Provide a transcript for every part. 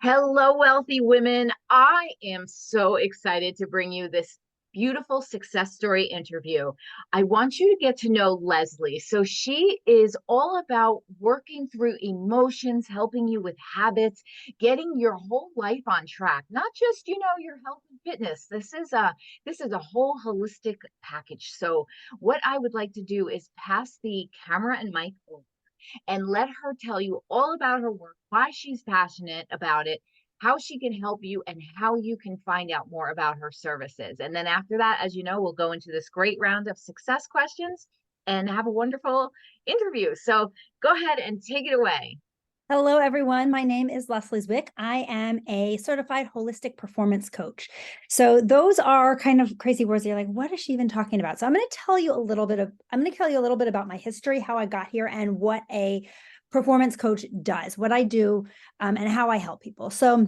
Hello, wealthy women. I am so excited to bring you this beautiful success story interview. I want you to get to know Lesley. So, she is all about working through emotions, helping you with habits, getting your whole life on track, not just, your health and fitness. This is a whole holistic package. So, what I would like to do is pass the camera and mic over and let her tell you all about her work, why she's passionate about it, how she can help you, and how you can find out more about her services. And then after that, as you know, we'll go into this great round of success questions and have a wonderful interview. So go ahead and take it away. Hello, everyone. My name is Lesley Zwick. I am a certified holistic performance coach. So those are kind of crazy words. You're like, what is she even talking about? So I'm going to tell you a little bit about my history, how I got here, and what a performance coach does, what I do, and how I help people. So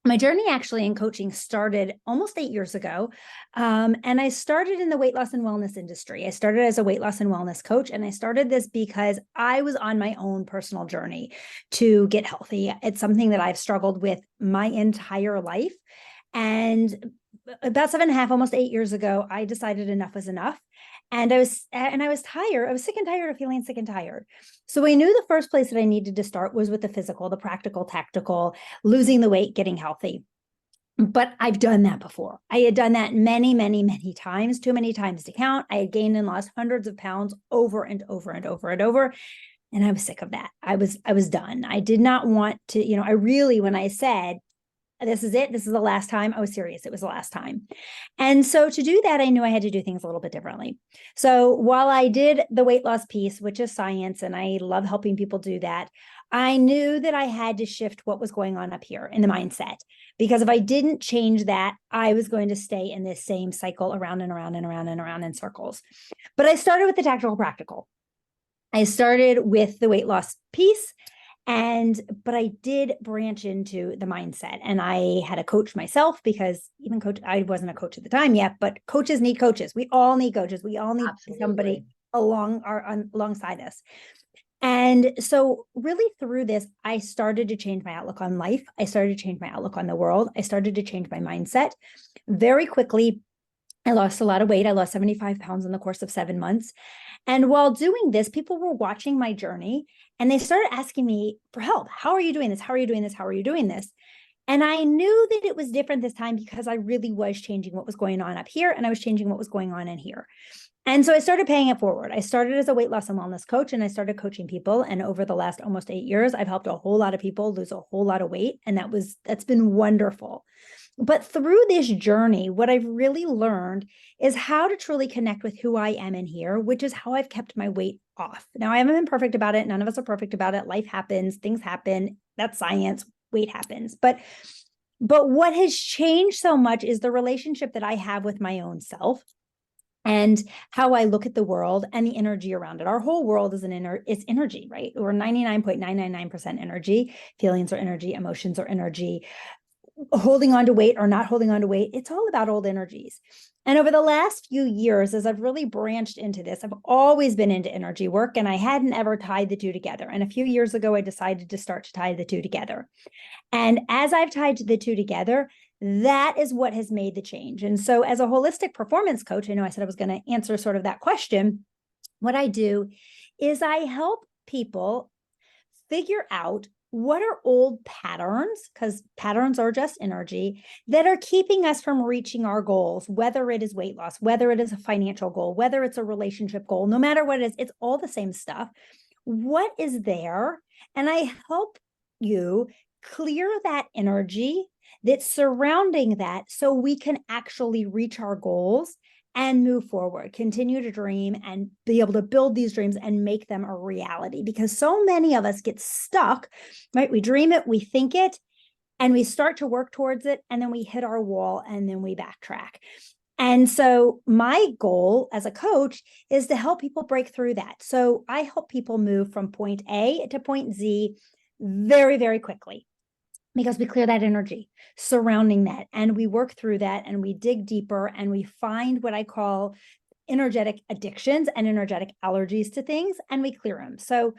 my journey actually in coaching started almost 8 years ago. And I started in the weight loss and wellness industry. I started as a weight loss and wellness coach. And I started this because I was on my own personal journey to get healthy. It's something that I've struggled with my entire life. And about 7.5, almost 8 years ago, I decided enough was enough. And I was tired. I was sick and tired of feeling sick and tired. So I knew the first place that I needed to start was with the physical, the practical, tactical, losing the weight, getting healthy. But I've done that before. I had done that many, many, many times, too many times to count. I had gained and lost hundreds of pounds over and over and over and over. And I was sick of that. I was done. I did not want to, I really, when I said, this is it, this is the last time, I was serious. It was the last time. And so to do that, I knew I had to do things a little bit differently. So while I did the weight loss piece, which is science, and I love helping people do that, I knew that I had to shift what was going on up here in the mindset. Because if I didn't change that, I was going to stay in this same cycle around and around and around and around in circles. But I started with the tactical practical. I started with the weight loss piece. But I did branch into the mindset, and I had a coach myself because I wasn't a coach at the time yet, but coaches need coaches. We all need coaches. We all need somebody alongside us. And so really through this, I started to change my outlook on life. I started to change my outlook on the world. I started to change my mindset very quickly. I lost a lot of weight. I lost 75 pounds in the course of 7 months. And while doing this, people were watching my journey and they started asking me for help. How are you doing this? How are you doing this? How are you doing this? And I knew that it was different this time because I really was changing what was going on up here and I was changing what was going on in here. And so I started paying it forward. I started as a weight loss and wellness coach and I started coaching people. And over the last almost 8 years, I've helped a whole lot of people lose a whole lot of weight. And that's been wonderful. But through this journey, what I've really learned is how to truly connect with who I am in here, which is how I've kept my weight off. Now, I haven't been perfect about it. None of us are perfect about it. Life happens, things happen. That's science. Weight happens. But what has changed so much is the relationship that I have with my own self and how I look at the world and the energy around it. Our whole world is it's energy, right? We're 99.999% energy. Feelings are energy, emotions are energy, holding on to weight or not holding on to weight. It's all about old energies. And over the last few years, as I've really branched into this, I've always been into energy work and I hadn't ever tied the two together. And a few years ago, I decided to start to tie the two together. And as I've tied the two together, that is what has made the change. And so as a holistic performance coach, I know I said I was going to answer sort of that question. What I do is I help people figure out what are old patterns, because patterns are just energy, that are keeping us from reaching our goals, whether it is weight loss, whether it is a financial goal, whether it's a relationship goal, no matter what it is, it's all the same stuff. What is there? And I help you clear that energy that's surrounding that so we can actually reach our goals and move forward, continue to dream and be able to build these dreams and make them a reality. Because so many of us get stuck, right? We dream it, we think it, and we start to work towards it, and then we hit our wall and then we backtrack. And so my goal as a coach is to help people break through that. So I help people move from point A to point Z very, very quickly, because we clear that energy surrounding that and we work through that and we dig deeper and we find what I call energetic addictions and energetic allergies to things, and we clear them. So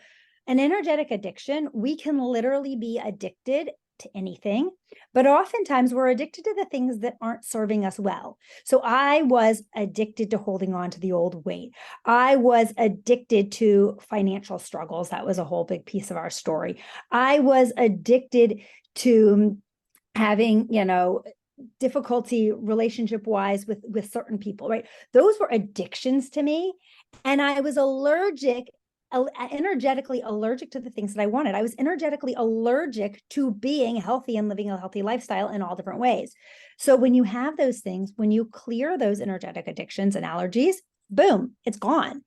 an energetic addiction, we can literally be addicted to anything, but oftentimes we're addicted to the things that aren't serving us well. So I was addicted to holding on to the old weight. I was addicted to financial struggles. That was a whole big piece of our story. I was addicted to having, difficulty relationship wise with certain people, right? Those were addictions to me. And I was energetically allergic to the things that I wanted. I was energetically allergic to being healthy and living a healthy lifestyle in all different ways. So when you have those things, when you clear those energetic addictions and allergies, boom, it's gone.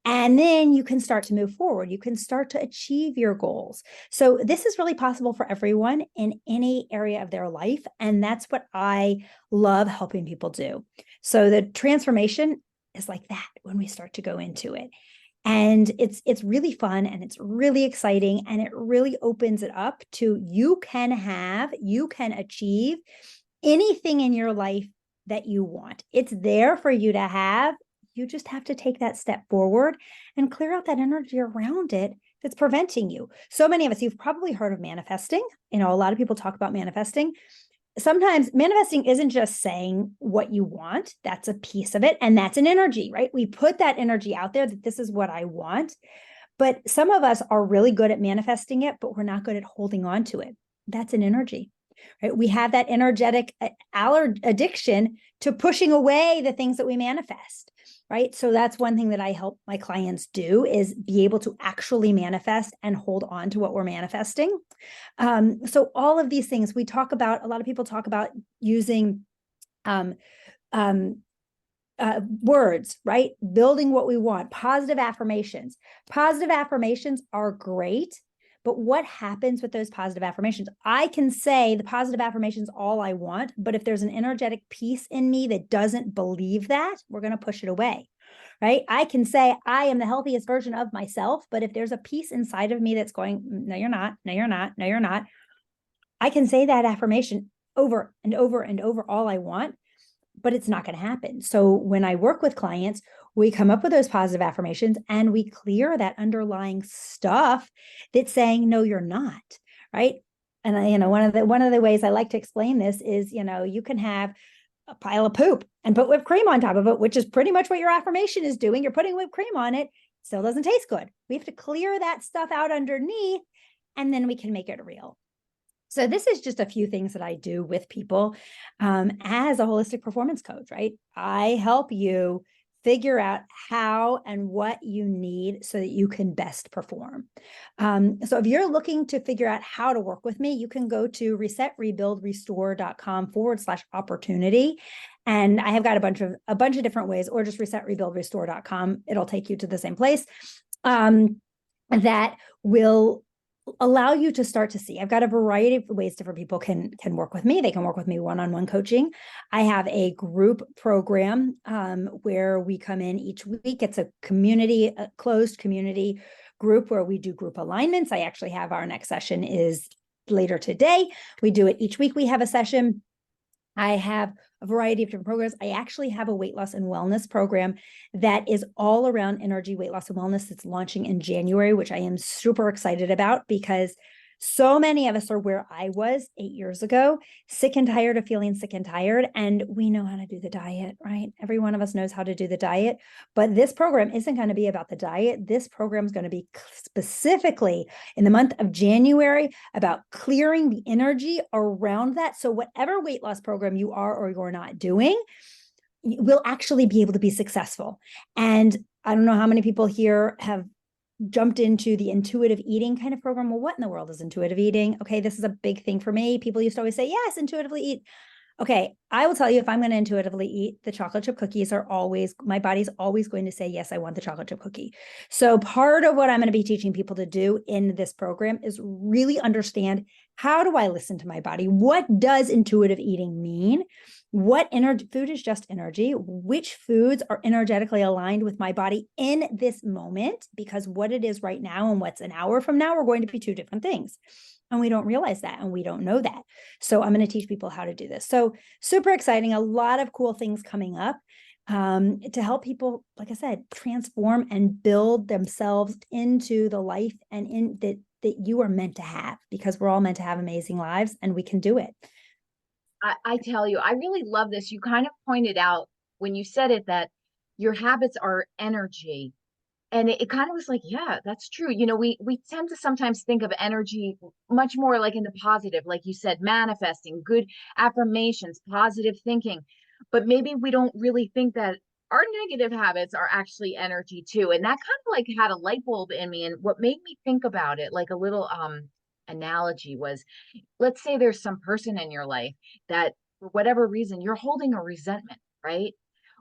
And then you can start to move forward. You can start to achieve your goals. So this is really possible for everyone in any area of their life. And that's what I love helping people do. So the transformation is like that when we start to go into it. And it's really fun and it's really exciting and it really opens it up to you can achieve anything in your life that you want. It's there for you to have. You just have to take that step forward and clear out that energy around it that's preventing you. So many of us, you've probably heard of manifesting. A lot of people talk about manifesting. Sometimes manifesting isn't just saying what you want. That's a piece of it. And that's an energy, right? We put that energy out there that this is what I want. But some of us are really good at manifesting it, but we're not good at holding on to it. That's an energy, right? We have that energetic addiction to pushing away the things that we manifest, right? So that's one thing that I help my clients do is be able to actually manifest and hold on to what we're manifesting. So all of these things a lot of people talk about using words, right? Building what we want, positive affirmations. Positive affirmations are great. But what happens with those positive affirmations? I can say the positive affirmations all I want, but if there's an energetic piece in me that doesn't believe that, we're going to push it away, right? I can say I am the healthiest version of myself, but if there's a piece inside of me that's going, no, you're not, no, you're not, no, you're not. I can say that affirmation over and over and over all I want, but it's not going to happen. So when I work with clients, we come up with those positive affirmations and we clear that underlying stuff that's saying, no, you're not, right? And one of the ways I like to explain this is, you can have a pile of poop and put whipped cream on top of it, which is pretty much what your affirmation is doing. You're putting whipped cream on it, still doesn't taste good. We have to clear that stuff out underneath, and then we can make it real. So this is just a few things that I do with people as a holistic performance coach, right? I help you figure out how and what you need so that you can best perform. So if you're looking to figure out how to work with me, you can go to resetrebuildrestore.com/opportunity. And I have got a bunch of different ways, or just resetrebuildrestore.com. It'll take you to the same place that will allow you to start to see. I've got a variety of ways different people can work with me. They can work with me one-on-one coaching. I have a group program where we come in each week. It's a closed community group where we do group alignments. I actually have our next session is later today. We do it each week. We have a session. I have a variety of different programs. I actually have a weight loss and wellness program that is all around energy, weight loss, and wellness that's launching in January, which I am super excited about because so many of us are where I was 8 years ago, sick and tired of feeling sick and tired. And we know how to do the diet, right? Every one of us knows how to do the diet, but this program isn't going to be about the diet. This program is going to be specifically in the month of January about clearing the energy around that. So whatever weight loss program you are or you're not doing, will actually be able to be successful. And I don't know how many people here have jumped into the intuitive eating kind of program. Well, what in the world is intuitive eating? Okay, this is a big thing for me. People used to always say, yes, intuitively eat. Okay, I will tell you, if I'm going to intuitively eat, the chocolate chip cookies my body's always going to say, yes, I want the chocolate chip cookie. So part of what I'm going to be teaching people to do in this program is really understand, how do I listen to my body? What does intuitive eating mean? What food is just energy? Which foods are energetically aligned with my body in this moment? Because what it is right now and what's an hour from now are going to be two different things. And we don't realize that, and we don't know that. So I'm going to teach people how to do this. So super exciting, a lot of cool things coming up to help people, like I said, transform and build themselves into the life and in that that you are meant to have, because we're all meant to have amazing lives and we can do it. I tell you, I really love this. You kind of pointed out when you said it that your habits are energy. And it kind of was like, yeah, that's true. We tend to sometimes think of energy much more like in the positive, like you said, manifesting, good affirmations, positive thinking. But maybe we don't really think that our negative habits are actually energy too. And that kind of like had a light bulb in me. And what made me think about it, like a little analogy was, let's say there's some person in your life that for whatever reason you're holding a resentment, right?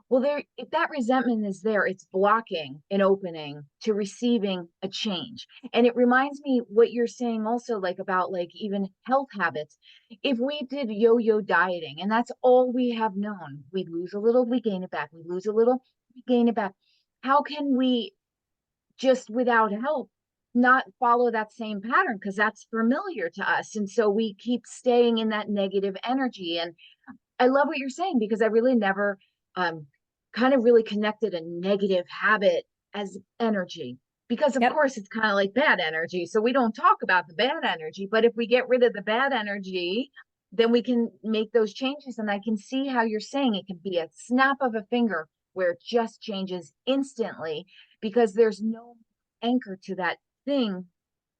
Well, there, if that resentment is there, it's blocking an opening to receiving a change. And it reminds me what you're saying also, like about like even health habits. If we did yo-yo dieting and that's all we have known, we lose a little, we gain it back, we lose a little, we gain it back. How can we just without help not follow that same pattern? Because that's familiar to us. And so we keep staying in that negative energy. And I love what you're saying because I really never um, kind of really connected a negative habit as energy. Because of Yep. course it's kind of like bad energy. So we don't talk about the bad energy, but if we get rid of the bad energy, then we can make those changes. And I can see how you're saying it can be a snap of a finger where it just changes instantly because there's no anchor to that thing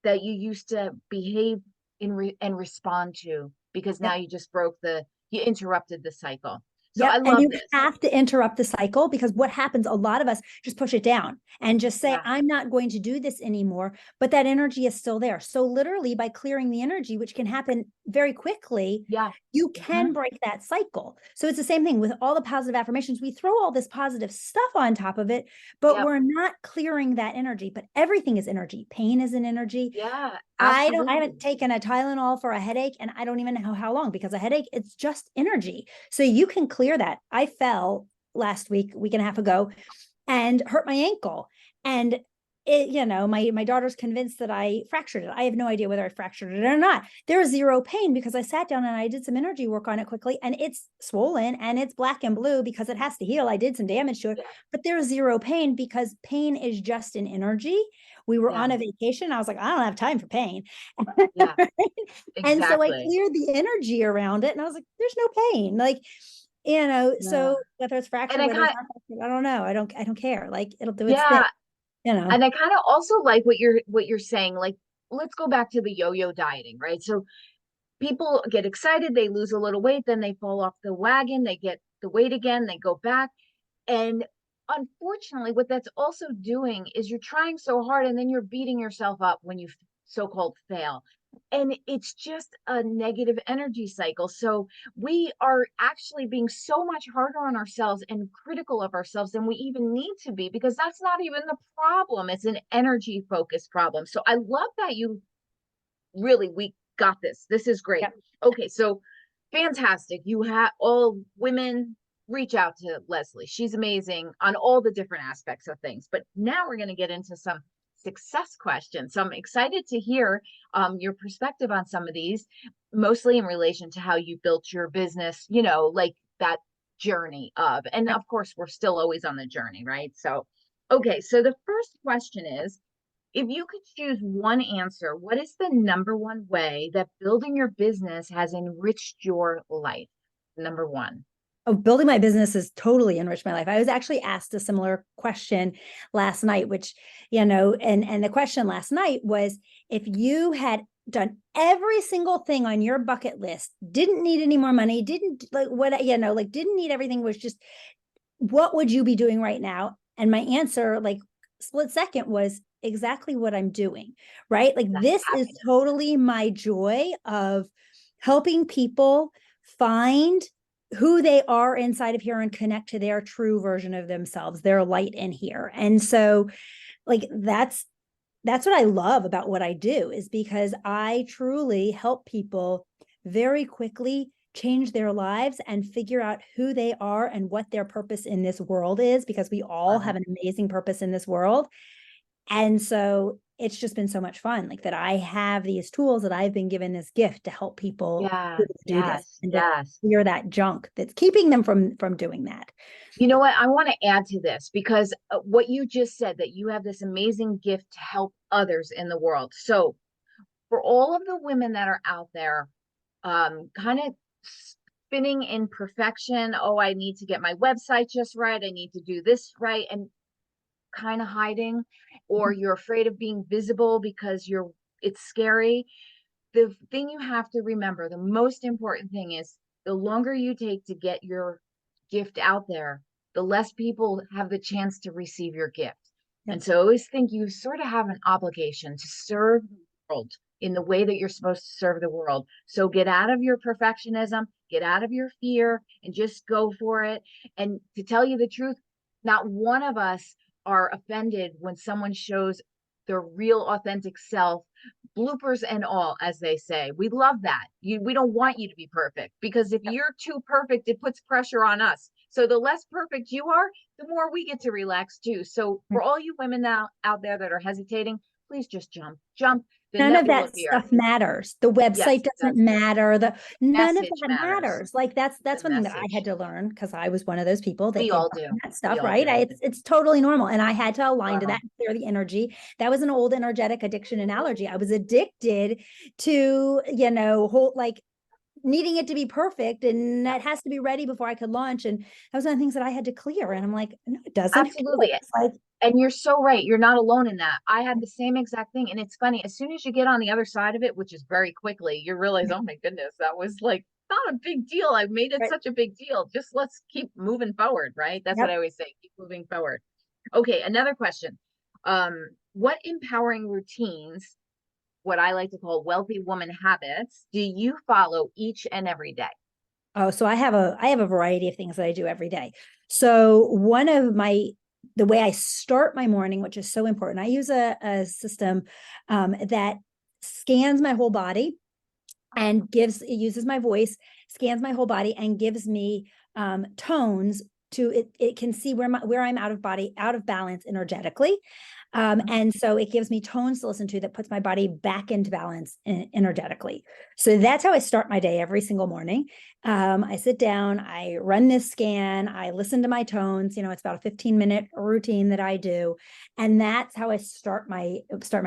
that you used to behave and respond to because now Yep. you interrupted the cycle. So I Yep. And love you this. have to interrupt the cycle, because what happens, a lot of us just push it down and just say, Yeah. I'm not going to do this anymore. But that energy is still there. So literally by clearing the energy, which can happen very quickly, Yeah. you Hmm. can break that cycle. So it's the same thing with all the positive affirmations. We throw all this positive stuff on top of it, but Yep. we're not clearing that energy. But everything is energy. Pain is an energy. Yeah. I Absolutely. haven't taken a Tylenol for a headache and I don't even know how long, because a headache, it's just energy. So you can clear that. I fell last week and a half ago, and hurt my ankle. And my daughter's convinced that I fractured it. I have no idea whether I fractured it or not. There was zero pain because I sat down and I did some energy work on it quickly, and it's swollen and it's black and blue because it has to heal. I did some damage to it, Yeah. but there's zero pain because pain is just an energy. We were Yeah. on a vacation. I was like, I don't have time for pain. Yeah. And so I Exactly. cleared the energy around it, and I was like, there's no pain. Like, Yeah. so whether it's And fractured, I whether it's kind of, not fractured, I don't know. I don't care. Like, it'll do its thing, yeah. you know. And I kind of also like what you're saying. Like, let's go back to the yo-yo dieting, right? So people get excited, they lose a little weight, then they fall off the wagon, they get the weight again, they go back. And unfortunately, what that's also doing is you're trying so hard and then you're beating yourself up when you so-called fail. And it's just a negative energy cycle. So we are actually being so much harder on ourselves and critical of ourselves than we even need to be, because that's not even the problem. It's an energy focused problem. So I love that we got this. This is great. Yep. Okay, so fantastic. You have all women reach out to Lesley. She's amazing on all the different aspects of things. But now we're going to get into some success questions. So I'm excited to hear your perspective on some of these, mostly in relation to how you built your business, like that journey and Yep. of course, we're still always on the journey, right? So, okay, so the first question is, if you could choose one answer, what is the number one way that building your business has enriched your life? Number one. Oh, building my business has totally enriched my life. I was actually asked a similar question last night, which, and the question last night was, if you had done every single thing on your bucket list, didn't need any more money, didn't like what, didn't need everything, was just, what would you be doing right now? And my answer, like split second, was exactly what I'm doing, right? Like, That's this is happiness. totally my joy of helping people find who they are inside of here and connect to their true version of themselves, their light in here. And so, like, that's what I love about what I do, is because I truly help people very quickly change their lives and figure out who they are and what their purpose in this world is, because we all Love have it. an amazing purpose in this world. And so it's just been so much fun, like, that I have these tools that I've been given this gift to help people Yeah. do this Yes. and to Yes. clear that junk that's keeping them from doing that. You know what? I want to add to this because what you just said, that you have this amazing gift to help others in the world. So for all of the women that are out there, kind of spinning in perfection. Oh, I need to get my website just right. I need to do this right. And kind of hiding, or you're afraid of being visible because it's scary. The thing you have to remember, the most important thing is the longer you take to get your gift out there, the less people have the chance to receive your gift. Yep. And so I always think you sort of have an obligation to serve the world in the way that you're supposed to serve the world. So get out of your perfectionism, get out of your fear, and just go for it. And to tell you the truth, not one of us are offended when someone shows their real authentic self, bloopers and all, as they say. We love that. We don't want you to be perfect, because if you're too perfect, it puts pressure on us. So the less perfect you are, the more we get to relax too. So for all you women now out there that are hesitating, please just jump. The None net of will that appear. stuff matters. The Yes, website doesn't that's true. matter. None of Message that matters. matters. Like The that's one thing that I had message. to learn, because I was one of those people that We gave all up do. on that We stuff, all right? do. It's totally normal. And I had to align to that Wow. and clear the energy. That was an old energetic addiction and allergy. I was addicted to, whole like needing it to be perfect, and Yeah. that has to be ready before I could launch. And that was one of the things that I had to clear. And I'm like, no, it doesn't. Absolutely. It's like, And you're so right. You're not alone in that. I had the same exact thing. And it's funny, as soon as you get on the other side of it, which is very quickly, you realize, oh my goodness, that was like not a big deal. I made it right. such a big deal. Just let's keep moving forward, right? That's what I Yep. always say. Keep moving forward. Okay, another question. What empowering routines, what I like to call wealthy woman habits, do you follow each and every day? Oh, so I have a variety of things that I do every day. So the way I start my morning, which is so important, I use a system that scans my whole body and it uses my voice, scans my whole body, and gives me tones to it. It can see where I'm out of balance energetically. And so it gives me tones to listen to that puts my body back into balance energetically. So that's how I start my day every single morning. I sit down, I run this scan, I listen to my tones. It's about a 15-minute routine that I do. And that's how I start my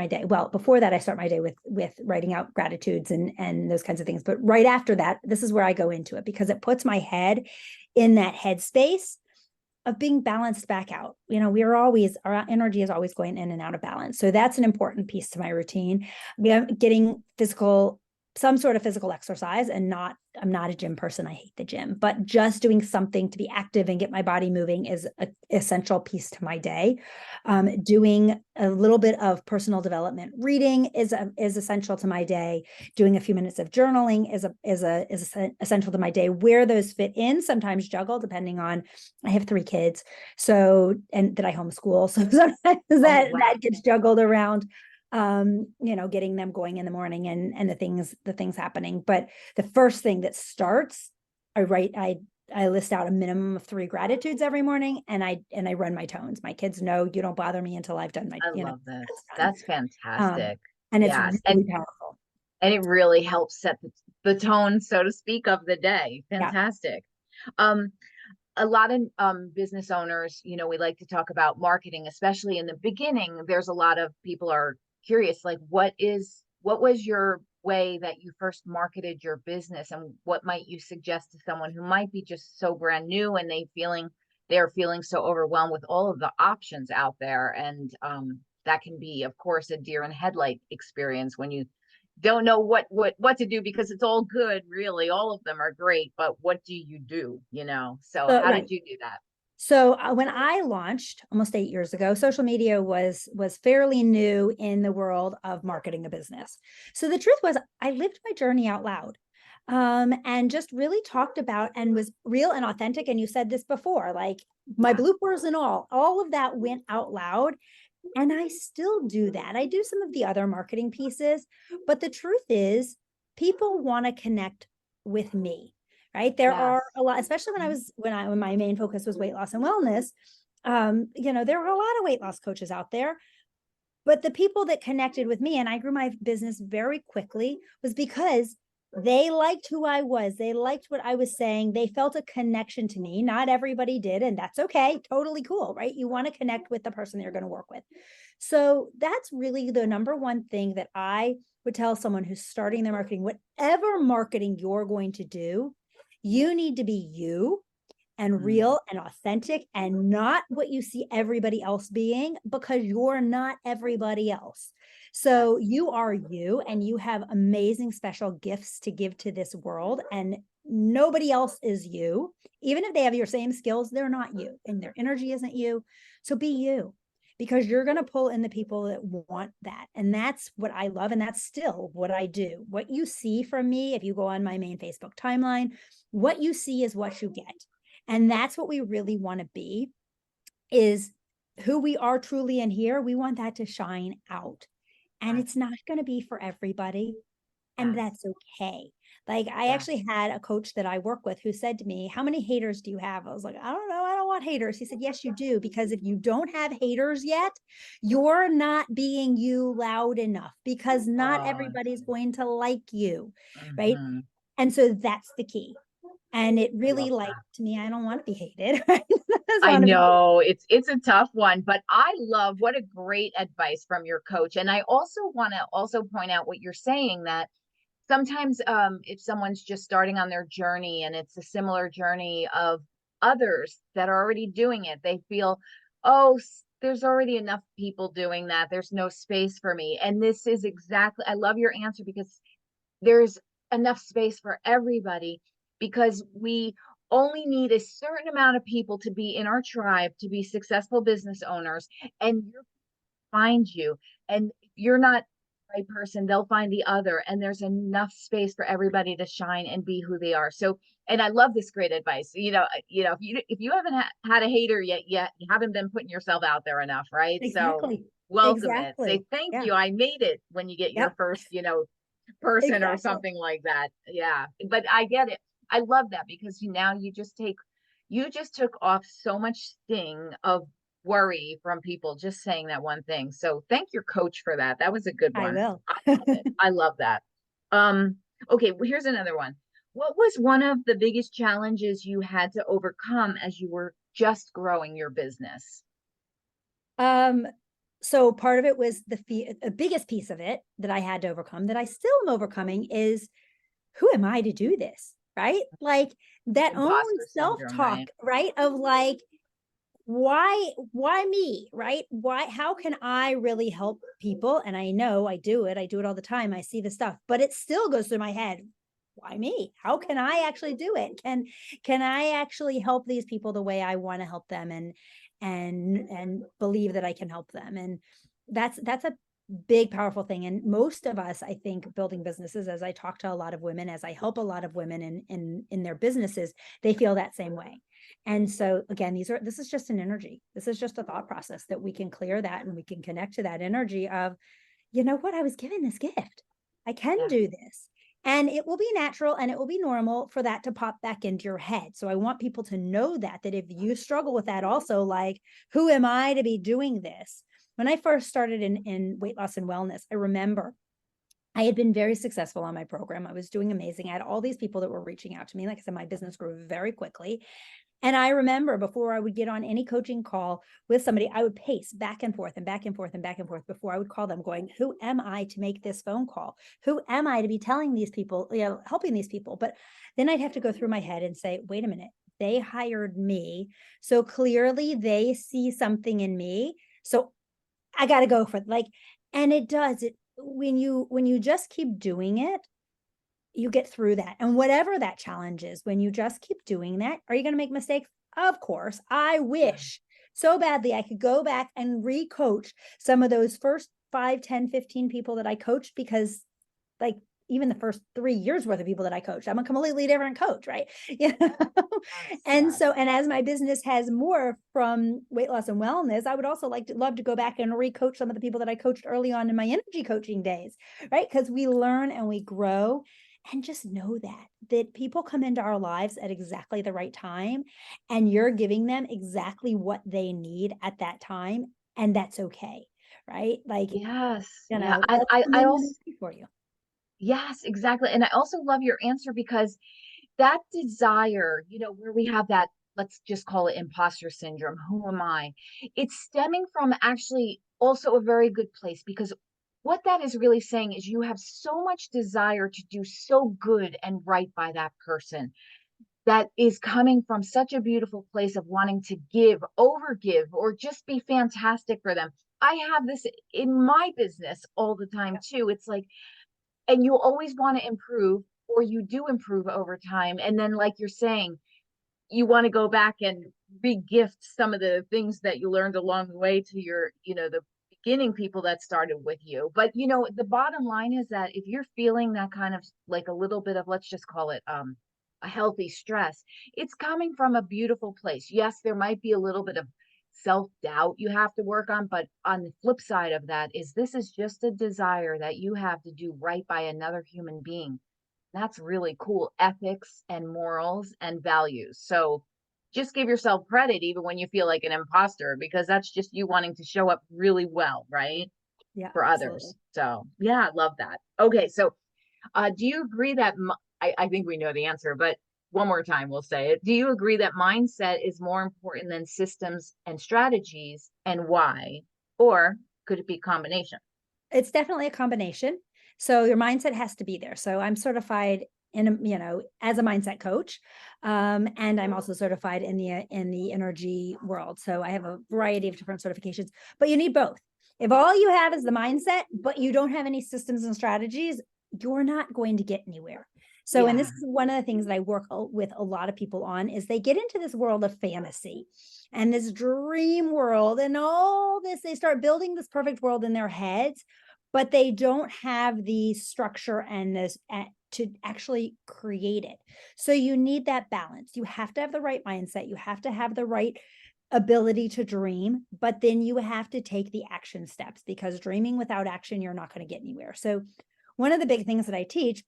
day. Well, before that, I start my day with writing out gratitudes and those kinds of things. But right after that, this is where I go into it, because it puts my head in that headspace of being balanced back out. Our energy is always going in and out of balance. So that's an important piece to my routine. Getting some sort of physical exercise, and I'm not a gym person. I hate the gym, but just doing something to be active and get my body moving is an essential piece to my day. Doing a little bit of personal development reading is essential to my day. Doing a few minutes of journaling is essential to my day. Where those fit in, sometimes juggle depending on, I have 3 kids, and that I homeschool. So sometimes that gets juggled around, getting them going in the morning and the things happening. But the first thing that starts, I list out a minimum of 3 gratitudes every morning, and I run my tones. My kids know, you don't bother me until I've done my, I love this. that's done. That's fantastic. And it's Yes. really powerful. And it really helps set the tone, so to speak, of the day. Yeah. Fantastic. Um, a lot of business owners, we like to talk about marketing, especially in the beginning. There's a lot of people are curious, like, what was your way that you first marketed your business, and what might you suggest to someone who might be just so brand new and they're feeling so overwhelmed with all of the options out there. And that can be, of course, a deer in headlight experience when you don't know what to do, because it's all good, really. All of them are great, but what do you do? So how Right. did you do that? So when I launched almost 8 years ago, social media was fairly new in the world of marketing a business. So the truth was, I lived my journey out loud, and just really talked about and was real and authentic. And you said this before, like my bloopers and all of that went out loud. And I still do that. I do some of the other marketing pieces, but the truth is, people want to connect with me, right? There are a lot, especially when my main focus was weight loss and wellness. There are a lot of weight loss coaches out there, but the people that connected with me, and I grew my business very quickly, was because they liked who I was. They liked what I was saying. They felt a connection to me. Not everybody did, and that's okay. Totally cool, right? You want to connect with the person that you're going to work with. So that's really the number one thing that I would tell someone who's starting their marketing, whatever marketing you're going to do, you need to be you and real and authentic and not what you see everybody else being, because you're not everybody else. So you are you, and you have amazing special gifts to give to this world, and nobody else is you. Even if they have your same skills, they're not you, and their energy isn't you. So be you, because you're going to pull in the people that want that. And that's what I love. And that's still what I do. What you see from me, if you go on my main Facebook timeline, what you see is what you get. And that's what we really want to be, is who we are truly in here. We want that to shine out. And it's not going to be for everybody. And that's okay. Like, I actually had a coach that I work with who said to me, how many haters do you have? I was like, I don't know. I don't want haters. He said, yes, you do. Because if you don't have haters yet, you're not being you loud enough, because not everybody's going to like you. Right. And so that's the key. And it really, like, to me, I don't want to be hated. Right? I know it's a tough one, but I love, what a great advice from your coach. And I also want to also point out what you're saying, that sometimes if someone's just starting on their journey and it's a similar journey of others that are already doing it, they feel, oh, there's already enough people doing that. There's no space for me. And this is exactly, I love your answer, because there's enough space for everybody, because we only need a certain amount of people to be in our tribe to be successful business owners, and you'll find you. And if you're not the right person, they'll find the other, and there's enough space for everybody to shine and be who they are. So, and I love this great advice. If you haven't had a hater yet, you haven't been putting yourself out there enough, right? So Exactly. welcome it. Say Exactly. thank Yeah. you. I made it, when you get your Yep. first, person or Exactly. something like that. Yeah. But I get it. I love that, because now you just took off so much sting of worry from people just saying that one thing. So thank your coach for that. That was a good I one. will. I love it. I love that. Um, okay, well, here's another one. What was one of the biggest challenges you had to overcome as you were just growing your business? Um, so part of it was the biggest piece of it that I had to overcome, that I still am overcoming, is, who am I to do this? Right? Like, that own Imposter syndrome, self-talk, right? right? Of like, why me? Right? How can I really help people? And I know I do it all the time. I see the stuff, but it still goes through my head. Why me? How can I actually do it? Can I actually help these people the way I want to help them, and believe that I can help them? And that's a big, powerful thing. And most of us, I think, building businesses, as I talk to a lot of women, as I help a lot of women in their businesses, they feel that same way. And so again, this is just an energy. This is just a thought process that we can clear that, and we can connect to that energy of, you know what, I was given this gift. I can do this. And it will be natural, and it will be normal for that to pop back into your head. So I want people to know that if you struggle with that also, like, who am I to be doing this? When I first started in weight loss and wellness, I remember I had been very successful on my program. I was doing amazing. I had all these people that were reaching out to me. Like I said, my business grew very quickly. And I remember, before I would get on any coaching call with somebody, I would pace back and forth and back and forth and back and forth before I would call them, going, who am I to make this phone call? Who am I to be telling these people, helping these people? But then I'd have to go through my head and say, wait a minute, they hired me. So clearly they see something in me. So I got to go for it. Like, and it does it when you just keep doing it, you get through that. And whatever that challenge is, when you just keep doing that, are you going to make mistakes? Of course. I wish so badly I could go back and re-coach some of those first 5, 10, 15 people that I coached, because, like, even the first 3 years worth of people that I coached, I'm a completely different coach, right? And so, and as my business has more from weight loss and wellness, I would also love to go back and re-coach some of the people that I coached early on in my energy coaching days, right? Because we learn and we grow. And just know that people come into our lives at exactly the right time, and you're giving them exactly what they need at that time. And that's okay. Right? Like, Yes. Yeah. that's I something also, for you. yes, exactly. And I also love your answer, because that desire, where we have that, let's just call it imposter syndrome. Who am I? It's stemming from actually also a very good place, because what that is really saying is you have so much desire to do so good and right by that person that is coming from such a beautiful place of wanting to give, overgive, or just be fantastic for them. I have this in my business all the time too. It's like, and you always want to improve, or you do improve over time. And then, like you're saying, you want to go back and re-gift some of the things that you learned along the way to your, the beginning people that started with you. But the bottom line is that if you're feeling that kind of like a little bit of, let's just call it a healthy stress, it's coming from a beautiful place. Yes, there might be a little bit of self-doubt you have to work on, but on the flip side of that is this is just a desire that you have to do right by another human being. That's really cool ethics and morals and values. So just give yourself credit even when you feel like an imposter, because that's just you wanting to show up really well, right? Yeah, For absolutely. others. So yeah, I love that. Okay, so do you agree that I think we know the answer, but one more time we'll say it. Do you agree that mindset is more important than systems and strategies, and why? Or could it be a combination? It's definitely a combination. So your mindset has to be there. So I'm certified as a mindset coach, and I'm also certified in the energy world. So I have a variety of different certifications, but you need both. If all you have is the mindset, but you don't have any systems and strategies, you're not going to get anywhere. So, and this Yeah. is one of the things that I work with a lot of people on is they get into this world of fantasy and this dream world and all this, they start building this perfect world in their heads, but they don't have the structure and this to actually create it. So you need that balance. You have to have the right mindset. You have to have the right ability to dream, but then you have to take the action steps, because dreaming without action, you're not going to get anywhere. So one of the big things that I teach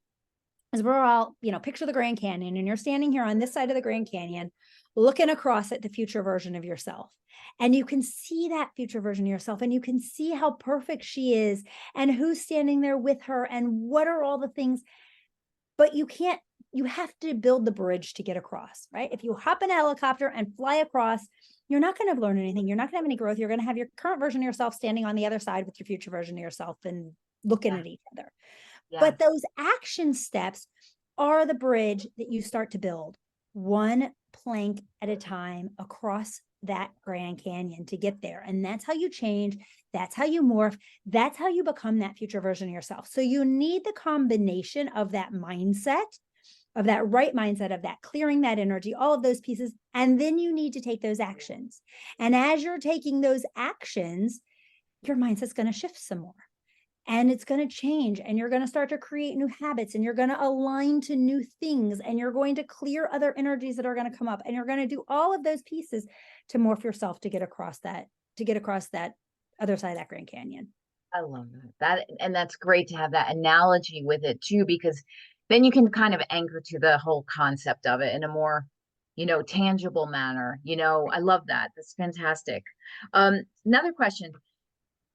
is we're all, picture the Grand Canyon, and you're standing here on this side of the Grand Canyon, looking across at the future version of yourself. And you can see that future version of yourself, and you can see how perfect she is and who's standing there with her and what are all the things. But you have to build the bridge to get across, right? If you hop in a helicopter and fly across, you're not going to learn anything. You're not going to have any growth. You're going to have your current version of yourself standing on the other side with your future version of yourself and looking Yeah. at each other. Yeah. But those action steps are the bridge that you start to build one plank at a time across that Grand Canyon to get there. And that's how you change. That's how you morph. That's how you become that future version of yourself. So you need the combination of that mindset, of that right mindset, of that clearing that energy, all of those pieces. And then you need to take those actions. And as you're taking those actions, your mindset's going to shift some more, and it's going to change, and you're going to start to create new habits, and you're going to align to new things, and you're going to clear other energies that are going to come up, and you're going to do all of those pieces to morph yourself to get across that other side of that Grand Canyon. I love that. And that's great to have that analogy with it too, because then you can kind of anchor to the whole concept of it in a more, tangible manner. I love that. That's fantastic. Another question.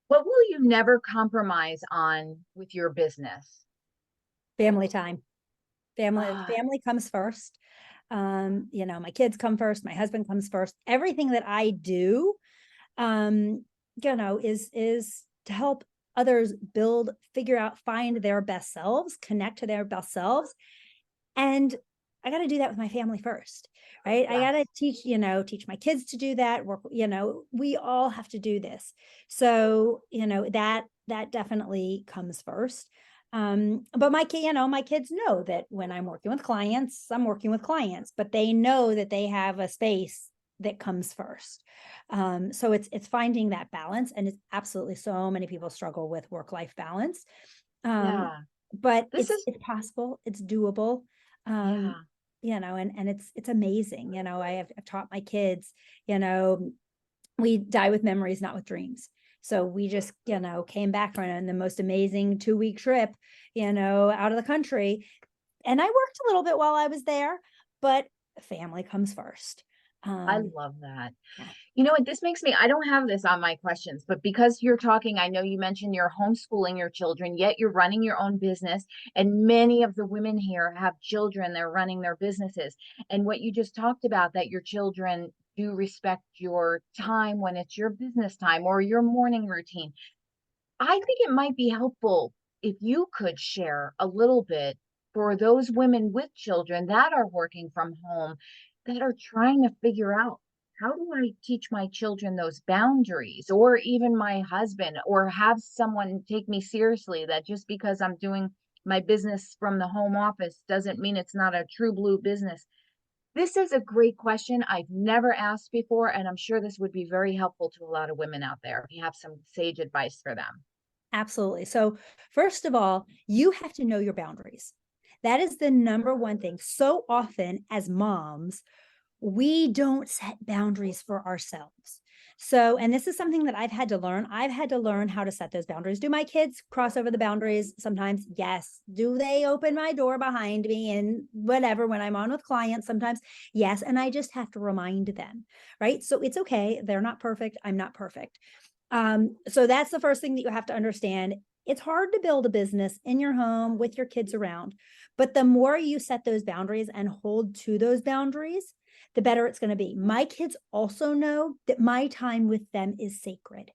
What will you never compromise on with your business? Family time. family Ah, family comes first. My kids come first, my husband comes first. Everything that I do, um is to help others build, figure out, find their best selves, connect to their best selves. And I got to do that with my family first, right? I got to yes. teach my kids to do that work. We all have to do this. So, that definitely comes first. But my kids know that when I'm working with clients, I'm working with clients, but they know that they have a space that comes first. So it's finding that balance, and it's absolutely, so many people struggle with work-life balance. Um, Yeah. but This it's is, it's possible, it's doable. Um, yeah. and it's amazing. I've taught my kids, you know, we die with memories, not with dreams. So we just, came back from the most amazing 2-week trip, out of the country. And I worked a little bit while I was there, but family comes first. I Um, love that. yeah. You know what? This makes me, I don't have this on my questions, but because you're talking, I know you mentioned you're homeschooling your children, yet you're running your own business. And many of the women here have children, they're running their businesses. And what you just talked about, that your children do respect your time when it's your business time or your morning routine. I think it might be helpful if you could share a little bit for those women with children that are working from home, that are trying to figure out, how do I teach my children those boundaries, or even my husband, or have someone take me seriously, that just because I'm doing my business from the home office doesn't mean it's not a true blue business. This is a great question I've never asked before, and I'm sure this would be very helpful to a lot of women out there if you have some sage advice for them. Absolutely. So, first of all, you have to know your boundaries. That is the number one thing. So often, as moms, we don't set boundaries for ourselves. So, and this is something that I've had to learn. I've had to learn how to set those boundaries. Do my kids cross over the boundaries sometimes? Yes. Do they open my door behind me and whatever when I'm on with clients? Sometimes, yes. And I just have to remind them, right? So it's okay. They're not perfect. I'm not perfect. So that's the first thing that you have to understand. It's hard to build a business in your home with your kids around, but the more you set those boundaries and hold to those boundaries, the better it's going to be. My kids also know that my time with them is sacred.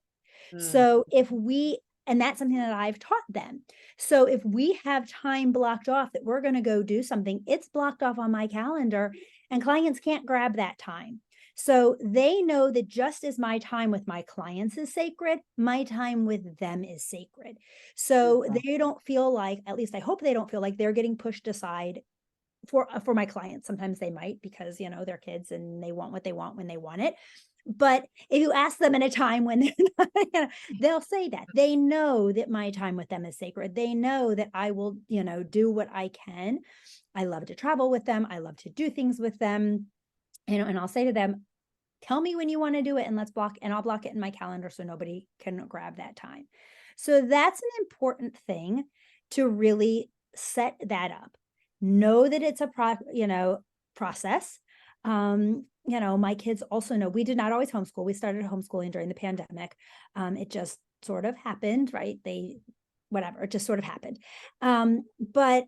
Mm, So if we, and that's something that I've taught them. So if we have time blocked off that we're going to go do something, it's blocked off on my calendar and clients can't grab that time. So they know that just as my time with my clients is sacred, my time with them is sacred. So beautiful. they don't feel like, at least I hope they don't feel like they're getting pushed aside for my clients. Sometimes they might, because they're kids and they want what they want when they want it. But if you ask them in a time when they're not, they'll say that they know that my time with them is sacred. They know that I will do what I can. I love to travel with them. I love to do things with them, and I'll say to them, tell me when you want to do it, and I'll block it in my calendar so nobody can grab that time. So that's an important thing, to really set that up. Know that it's a process. My kids also know we did not always homeschool. We started homeschooling during the pandemic. It just sort of happened, right? Whatever, it just sort of happened. But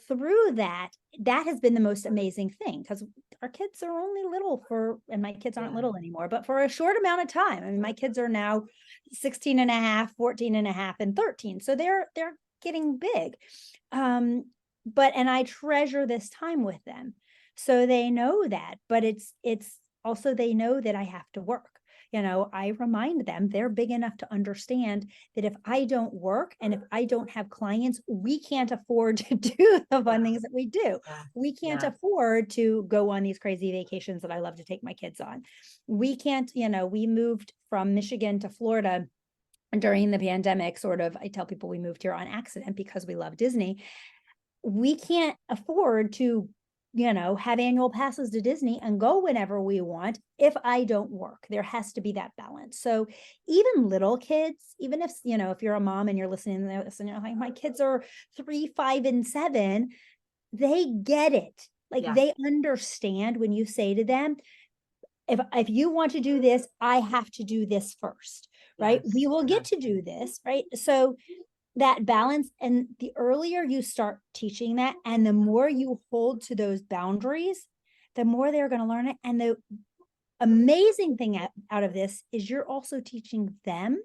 through that has been the most amazing thing, because our kids are only little and my kids aren't Yeah. little anymore, but for a short amount of time. I mean, my kids are now 16 and a half, 14 and a half, and 13. So they're getting big. And I treasure this time with them. So they know that, but it's also, they know that I have to work. I remind them they're big enough to understand that if I don't work and if I don't have clients, we can't afford to do the fun Yeah. things that we do. Yeah. We can't Yes. afford to go on these crazy vacations that I love to take my kids on. We can't, we moved from Michigan to Florida during the pandemic. Sort of, I tell people we moved here on accident because we love Disney. We can't afford to have annual passes to Disney and go whenever we want if I don't work. There has to be that balance. So even little kids, even if you're a mom and you're listening to this and you're like, my kids are 3, 5, and 7, they get it. Like, Yes. they understand when you say to them, if you want to do this, I have to do this first, right? We Yes. will get Yes. to do this, right? So that balance, and the earlier you start teaching that and the more you hold to those boundaries, the more they're going to learn it. And the amazing thing out of this is you're also teaching them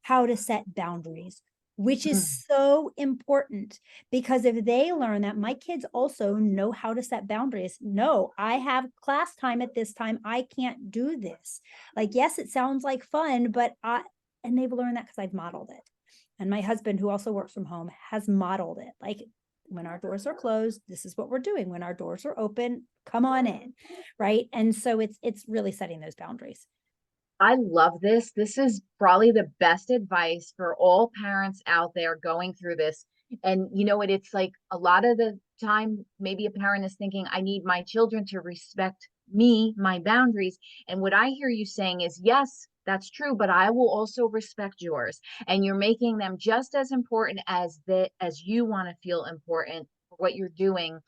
how to set boundaries, which Mm, is so important, because if they learn that, my kids also know how to set boundaries. No, I have class time at this time, I can't do this. Like, yes, it sounds like fun, but and they've learned that because I've modeled it. And my husband, who also works from home, has modeled it. Like, when our doors are closed, this is what we're doing. When our doors are open, come on in, right? And so it's really setting those boundaries. I love this. This is probably the best advice for all parents out there going through this. And you know what? It's like a lot of the time, maybe a parent is thinking, I need my children to respect me, my boundaries. And what I hear you saying is, yes, that's true, but I will also respect yours. And you're making them just as important as you want to feel important for what you're doing.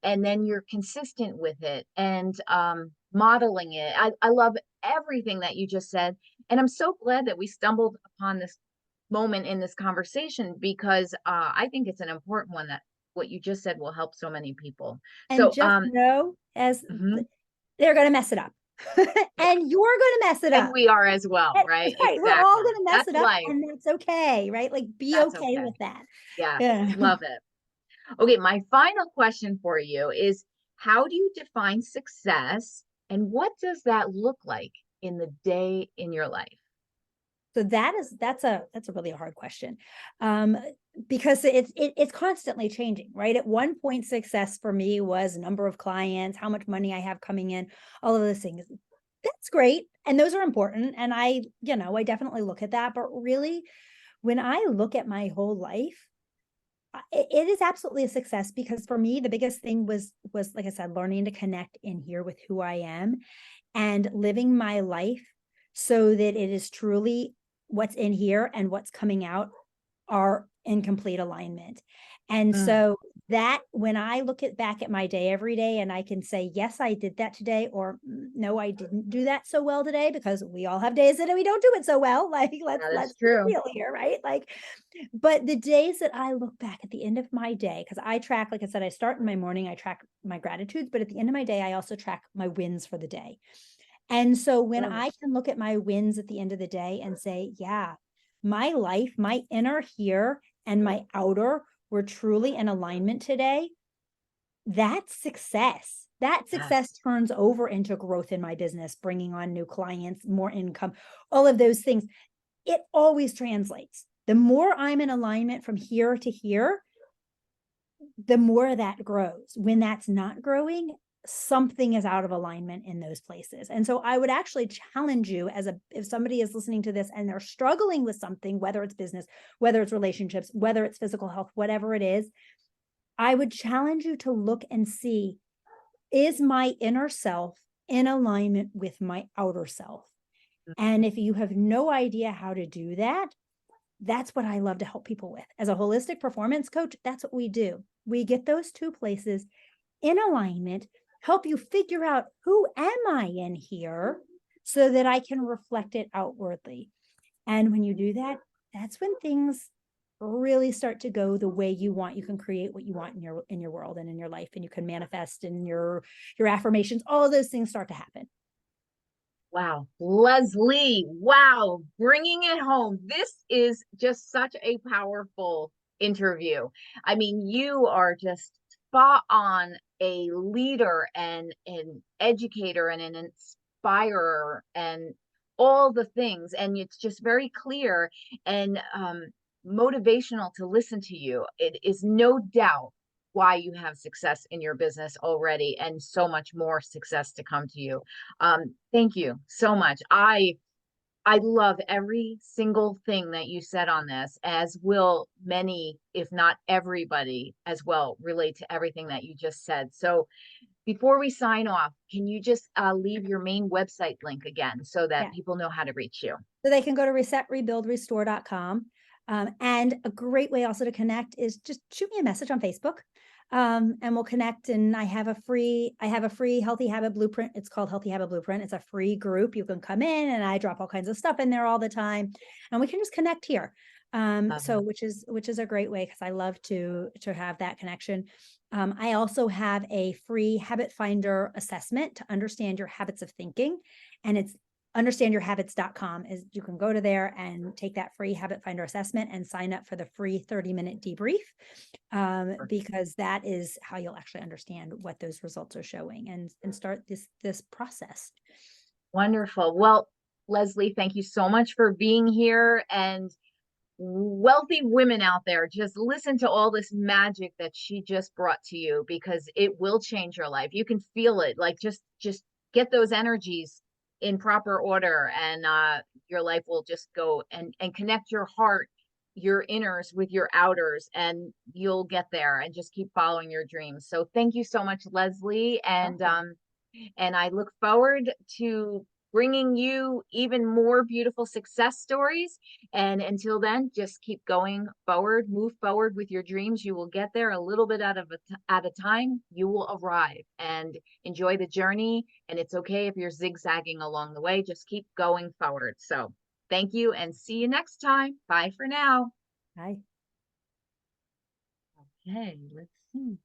And then you're consistent with it and modeling it. I love everything that you just said. And I'm so glad that we stumbled upon this moment in this conversation, because I think it's an important one, that what you just said will help so many people. And So, just know, as mhm, they're going to mess it up. and you're going to mess it And up. we are as well, That's right? right. We're all Exactly. going to mess That's it up, life. and that's okay, right? Like, be That's okay okay. with that. Yes. Yeah. Love it. Okay, my final question for you is, how do you define success and what does that look like in the day in your life? So that's a really hard question, um, because it's constantly changing, right? At one point, success for me was number of clients, how much money I have coming in, all of those things. That's great, and those are important, and I definitely look at that. But really, when I look at my whole life, it is absolutely a success, because for me, the biggest thing was like I said, learning to connect in here with who I am and living my life so that it is truly what's in here and what's coming out are in complete alignment. And Mm, so that when I look back at my day every day and I can say, yes, I did that today, or no, I didn't do that so well today, because we all have days that we don't do it so well. Like, let's that is let's be true. real here, right? Like, but the days that I look back at the end of my day, because I track, like I said, I start in my morning, I track my gratitudes, but at the end of my day, I also track my wins for the day. And so when Love it. I can look at my wins at the end of the day and say, yeah, my life, my inner here and my outer were truly in alignment today, that's success. That success Yes. turns over into growth in my business, bringing on new clients, more income, all of those things. It always translates. The more I'm in alignment from here to here, the more that grows. When that's not growing, something is out of alignment in those places. And so I would actually challenge you, if somebody is listening to this and they're struggling with something, whether it's business, whether it's relationships, whether it's physical health, whatever it is, I would challenge you to look and see, is my inner self in alignment with my outer self? And if you have no idea how to do that, that's what I love to help people with. As a holistic performance coach, that's what we do. We get those two places in alignment, help you figure out, who am I in here, so that I can reflect it outwardly. And when you do that, that's when things really start to go the way you want. You can create what you want in your world and in your life, and you can manifest in your affirmations. All of those things start to happen. Wow. Lesley, wow, bringing it home. This is just such a powerful interview. I mean, you are just spot on, a leader and an educator and an inspirer and all the things. And it's just very clear and motivational to listen to you. It is no doubt why you have success in your business already and so much more success to come to you. Thank you so much. I love every single thing that you said on this, as will many, if not everybody as well, relate to everything that you just said. So before we sign off, can you just leave your main website link again so that Yeah. people know how to reach you? So they can go to resetrebuildrestore.com. And a great way also to connect is just shoot me a message on Facebook. And we'll connect. And I have a free Healthy Habit Blueprint. It's called Healthy Habit Blueprint. It's a free group. You can come in, and I drop all kinds of stuff in there all the time, and we can just connect here. So which is a great way, because I love to have that connection. I also have a free habit finder assessment to understand your habits of thinking, and it's understandyourhabits.com. Is you can go to there and take that free habit finder assessment and sign up for the free 30-minute debrief, because that is how you'll actually understand what those results are showing, and start this process. Wonderful. Well, Lesley, thank you so much for being here. And wealthy women out there, just listen to all this magic that she just brought to you, because it will change your life. You can feel it. Like, just get those energies in proper order, and your life will just go, and connect your heart, your inners with your outers, and you'll get there, and just keep following your dreams. So thank you so much, Lesley. And I look forward to bringing you even more beautiful success stories. And until then, just keep going forward, move forward with your dreams. You will get there a little bit at a time. You will arrive, and enjoy the journey. And it's okay if you're zigzagging along the way. Just keep going forward. So thank you, and see you next time. Bye for now. Bye. Okay, let's see.